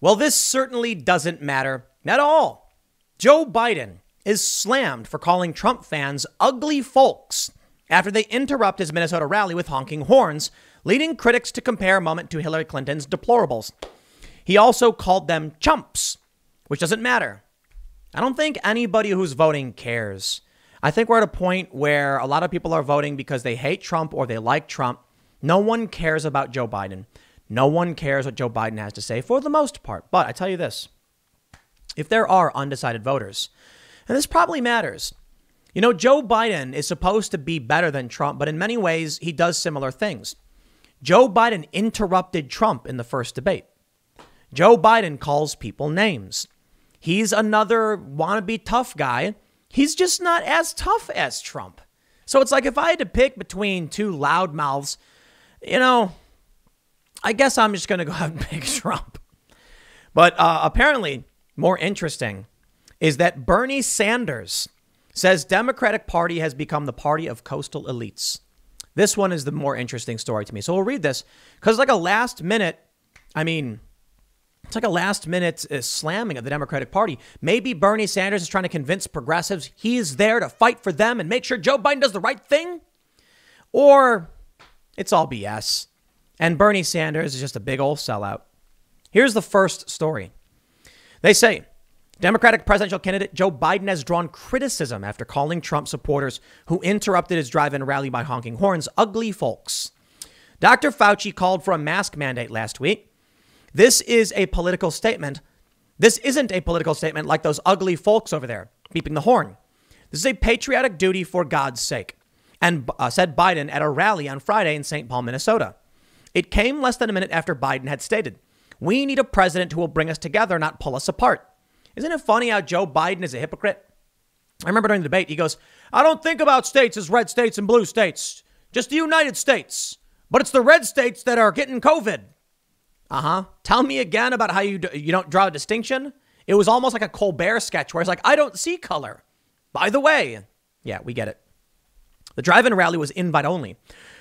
Well, this certainly doesn't matter at all. Joe Biden is slammed for calling Trump fans ugly folks after they interrupt his Minnesota rally with honking horns, leading critics to compare a moment to Hillary Clinton's deplorables. He also called them chumps, which doesn't matter. I don't think anybody who's voting cares. I think we're at a point where a lot of people are voting because they hate Trump or they like Trump. No one cares about Joe Biden. No one cares what Joe Biden has to say for the most part. But I tell you this, if there are undecided voters, and this probably matters, you know, Joe Biden is supposed to be better than Trump, but in many ways, he does similar things. Joe Biden interrupted Trump in the first debate. Joe Biden calls people names. He's another wannabe tough guy. He's just not as tough as Trump. So it's like if I had to pick between two loudmouths, you know, I guess I'm just going to go out and pick Trump. But apparently more interesting is that Bernie Sanders says Democratic Party has become the party of coastal elites. This one is the more interesting story to me. So we'll read this because it's like a last minute slamming of the Democratic Party. Maybe Bernie Sanders is trying to convince progressives he's there to fight for them and make sure Joe Biden does the right thing. Or it's all BS. And Bernie Sanders is just a big old sellout. Here's the first story. They say Democratic presidential candidate Joe Biden has drawn criticism after calling Trump supporters who interrupted his drive-in rally by honking horns ugly folks. Dr. Fauci called for a mask mandate last week. This is a political statement. This isn't a political statement like those ugly folks over there beeping the horn. This is a patriotic duty for God's sake, and said Biden at a rally on Friday in St. Paul, Minnesota. It came less than a minute after Biden had stated, "We need a president who will bring us together, not pull us apart." Isn't it funny how Joe Biden is a hypocrite? I remember during the debate, he goes, "I don't think about states as red states and blue states, just the United States. But it's the red states that are getting COVID." Tell me again about how you don't draw a distinction. It was almost like a Colbert sketch where it's like, I don't see color. By the way, yeah, we get it. The drive-in rally was invite only,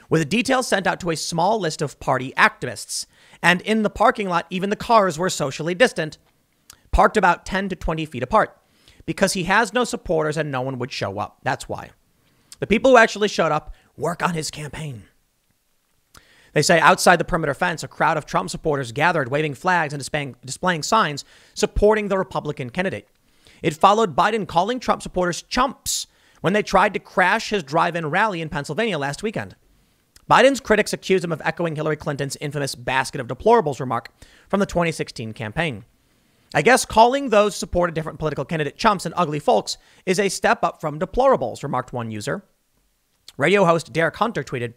with the details sent out to a small list of party activists. And in the parking lot, even the cars were socially distant, parked about 10 to 20 feet apart, because he has no supporters and no one would show up. That's why. The people who actually showed up work on his campaign. They say outside the perimeter fence, a crowd of Trump supporters gathered, waving flags and displaying signs supporting the Republican candidate. It followed Biden calling Trump supporters chumps when they tried to crash his drive-in rally in Pennsylvania last weekend. Biden's critics accused him of echoing Hillary Clinton's infamous basket of deplorables remark from the 2016 campaign. I guess calling those who support a different political candidate chumps and ugly folks is a step up from deplorables, remarked one user. Radio host Derek Hunter tweeted,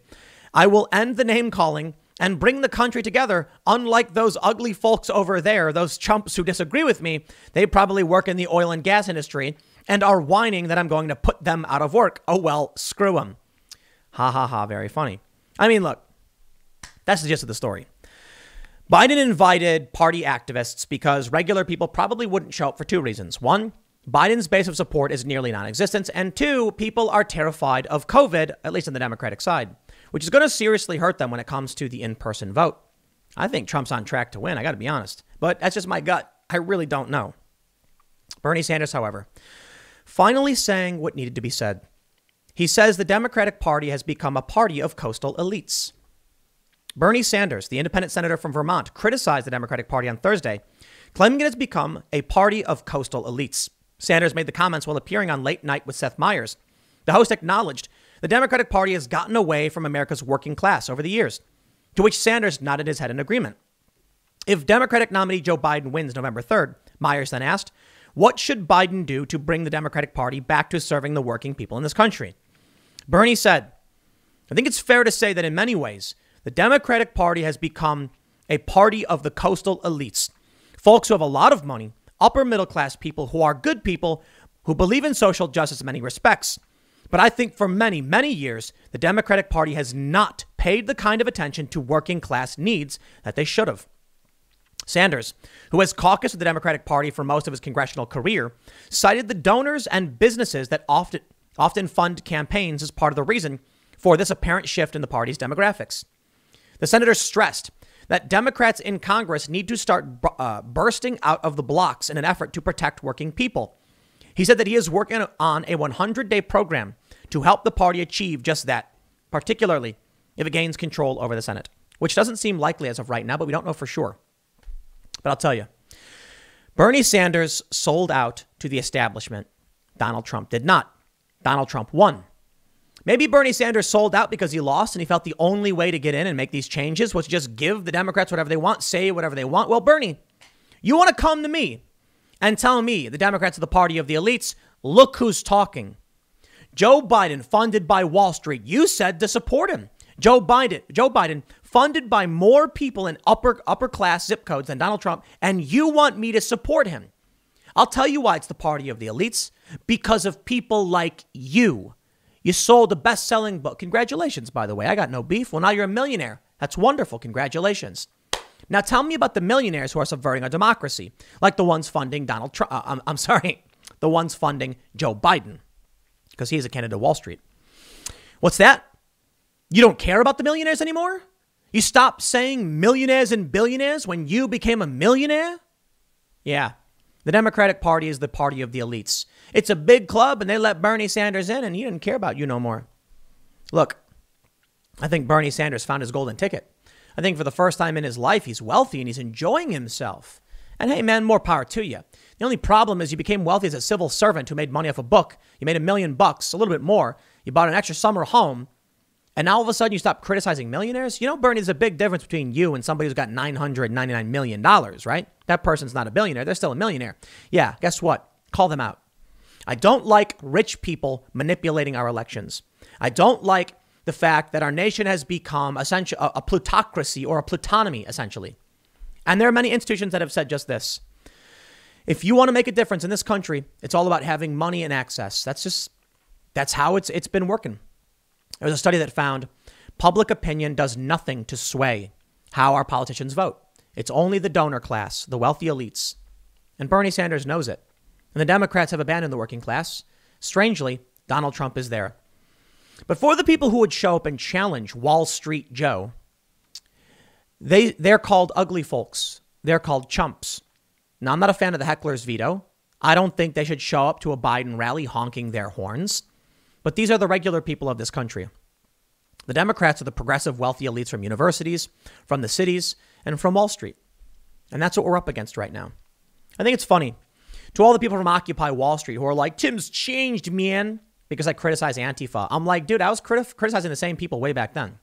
"I will end the name calling and bring the country together. Unlike those ugly folks over there, those chumps who disagree with me, they probably work in the oil and gas industry and are whining that I'm going to put them out of work. Oh, well, screw them." Ha ha ha. Very funny. I mean, look, that's the gist of the story. Biden invited party activists because regular people probably wouldn't show up for two reasons. One, Biden's base of support is nearly non-existent. And two, people are terrified of COVID, at least on the Democratic side, which is going to seriously hurt them when it comes to the in-person vote. I think Trump's on track to win. I got to be honest, but that's just my gut. I really don't know. Bernie Sanders, however, finally saying what needed to be said. He says the Democratic Party has become a party of coastal elites. Bernie Sanders, the independent senator from Vermont, criticized the Democratic Party on Thursday, claiming it has become a party of coastal elites. Sanders made the comments while appearing on Late Night with Seth Meyers. The host acknowledged the Democratic Party has gotten away from America's working class over the years, to which Sanders nodded his head in agreement. If Democratic nominee Joe Biden wins November 3rd, Meyers then asked, what should Biden do to bring the Democratic Party back to serving the working people in this country? Bernie said, I think it's fair to say that in many ways, the Democratic Party has become a party of the coastal elites, folks who have a lot of money, upper middle class people who are good people, who believe in social justice in many respects. But I think for many, many years, the Democratic Party has not paid the kind of attention to working class needs that they should have. Sanders, who has caucused with the Democratic Party for most of his congressional career, cited the donors and businesses that often fund campaigns as part of the reason for this apparent shift in the party's demographics. The senator stressed that Democrats in Congress need to start bursting out of the blocks in an effort to protect working people. He said that he is working on a 100-day program to help the party achieve just that, particularly if it gains control over the Senate, which doesn't seem likely as of right now, but we don't know for sure. But I'll tell you, Bernie Sanders sold out to the establishment. Donald Trump did not. Donald Trump won. Maybe Bernie Sanders sold out because he lost and he felt the only way to get in and make these changes was to just give the Democrats whatever they want, say whatever they want. Well, Bernie, you want to come to me and tell me the Democrats are the party of the elites? Look who's talking. Joe Biden, funded by Wall Street. You said to support him. Joe Biden, funded by more people in upper class zip codes than Donald Trump, and you want me to support him. I'll tell you why it's the party of the elites. Because of people like you. You sold a best-selling book. Congratulations, by the way. I got no beef. Well, now you're a millionaire. That's wonderful. Congratulations. Now tell me about the millionaires who are subverting our democracy, like the ones funding Donald Trump. The ones funding Joe Biden, because he's a candidate to Wall Street. What's that? You don't care about the millionaires anymore? You stopped saying millionaires and billionaires when you became a millionaire? Yeah. The Democratic Party is the party of the elites. It's a big club and they let Bernie Sanders in and he didn't care about you no more. Look, I think Bernie Sanders found his golden ticket. I think for the first time in his life, he's wealthy and he's enjoying himself. And hey, man, more power to you. The only problem is you became wealthy as a civil servant who made money off a book. You made $1 million, a little bit more. You bought an extra summer home. And now all of a sudden you stop criticizing millionaires. You know, Bernie, there's a big difference between you and somebody who's got $999 million, right? That person's not a billionaire. They're still a millionaire. Yeah, guess what? Call them out. I don't like rich people manipulating our elections. I don't like the fact that our nation has become essentially a plutocracy or a plutonomy, essentially. And there are many institutions that have said just this. If you want to make a difference in this country, it's all about having money and access. That's how it's been working. There was a study that found public opinion does nothing to sway how our politicians vote. It's only the donor class, the wealthy elites. And Bernie Sanders knows it. And the Democrats have abandoned the working class. Strangely, Donald Trump is there. But for the people who would show up and challenge Wall Street Joe, they're called ugly folks. They're called chumps. Now, I'm not a fan of the heckler's veto. I don't think they should show up to a Biden rally honking their horns. But these are the regular people of this country. The Democrats are the progressive, wealthy elites from universities, from the cities, and from Wall Street. And that's what we're up against right now. I think it's funny to all the people from Occupy Wall Street who are like, Tim's changed, man, because I criticize Antifa. I'm like, dude, I was criticizing the same people way back then.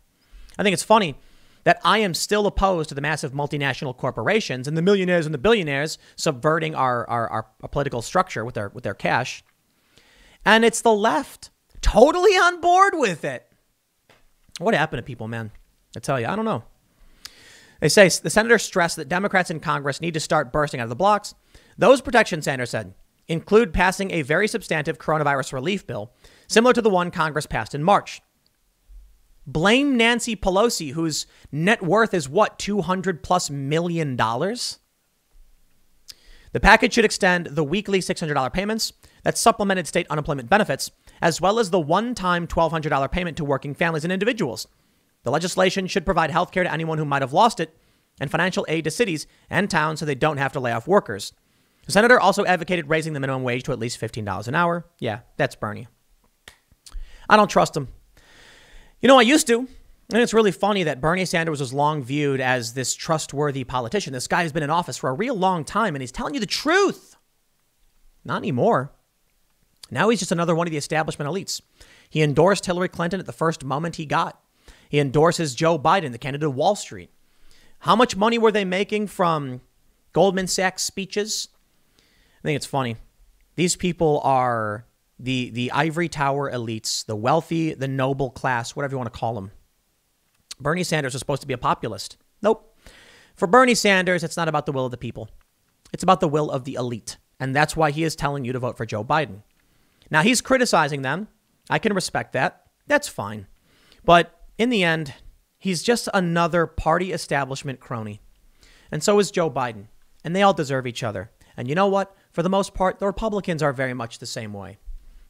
I think it's funny that I am still opposed to the massive multinational corporations and the millionaires and the billionaires subverting our political structure with their cash. And it's the left totally on board with it. What happened to people, man? I tell you, I don't know. They say the senator stressed that Democrats in Congress need to start bursting out of the blocks. Those protections, Sanders said, include passing a very substantive coronavirus relief bill, similar to the one Congress passed in March. Blame Nancy Pelosi, whose net worth is what, $200+ million? The package should extend the weekly $600 payments that supplemented state unemployment benefits, as well as the one-time $1,200 payment to working families and individuals. The legislation should provide health care to anyone who might have lost it and financial aid to cities and towns so they don't have to lay off workers. The senator also advocated raising the minimum wage to at least $15 an hour. Yeah, that's Bernie. I don't trust him. You know, I used to. And it's really funny that Bernie Sanders was long viewed as this trustworthy politician. This guy has been in office for a real long time and he's telling you the truth. Not anymore. Now he's just another one of the establishment elites. He endorsed Hillary Clinton at the first moment he got. He endorses Joe Biden, the candidate of Wall Street. How much money were they making from Goldman Sachs speeches? I think it's funny. These people are the ivory tower elites, the wealthy, the noble class, whatever you want to call them. Bernie Sanders was supposed to be a populist. Nope. For Bernie Sanders, it's not about the will of the people. It's about the will of the elite. And that's why he is telling you to vote for Joe Biden. Now, he's criticizing them. I can respect that. That's fine. But in the end, he's just another party establishment crony. And so is Joe Biden. And they all deserve each other. And you know what? For the most part, the Republicans are very much the same way.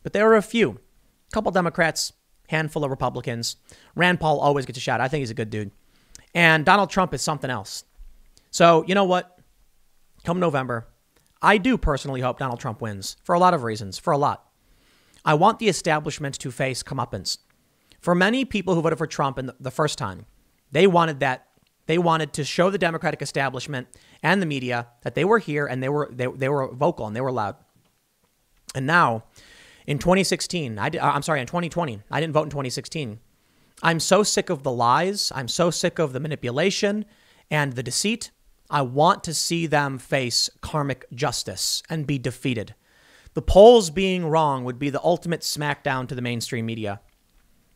But there are a few. A couple Democrats, handful of Republicans. Rand Paul always gets a shot. I think he's a good dude. And Donald Trump is something else. So you know what? Come November, I do personally hope Donald Trump wins for a lot of reasons, for a lot. I want the establishment to face comeuppance. For many people who voted for Trump in the first time, they wanted that. They wanted to show the Democratic establishment and the media that they were here and they were vocal and they were loud. And now, in 2016, in 2020, I didn't vote in 2016. I'm so sick of the lies. I'm so sick of the manipulation and the deceit. I want to see them face karmic justice and be defeated. The polls being wrong would be the ultimate smackdown to the mainstream media.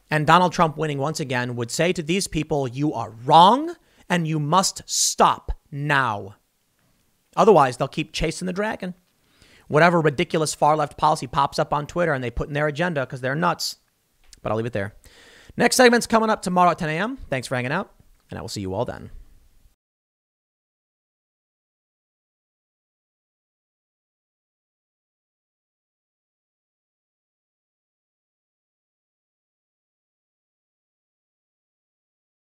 And Donald Trump winning once again would say to these people, you are wrong and you must stop now. Otherwise, they'll keep chasing the dragon. Whatever ridiculous far left policy pops up on Twitter and they put in their agenda because they're nuts. But I'll leave it there. Next segment's coming up tomorrow at 10 a.m. Thanks for hanging out, and I will see you all then.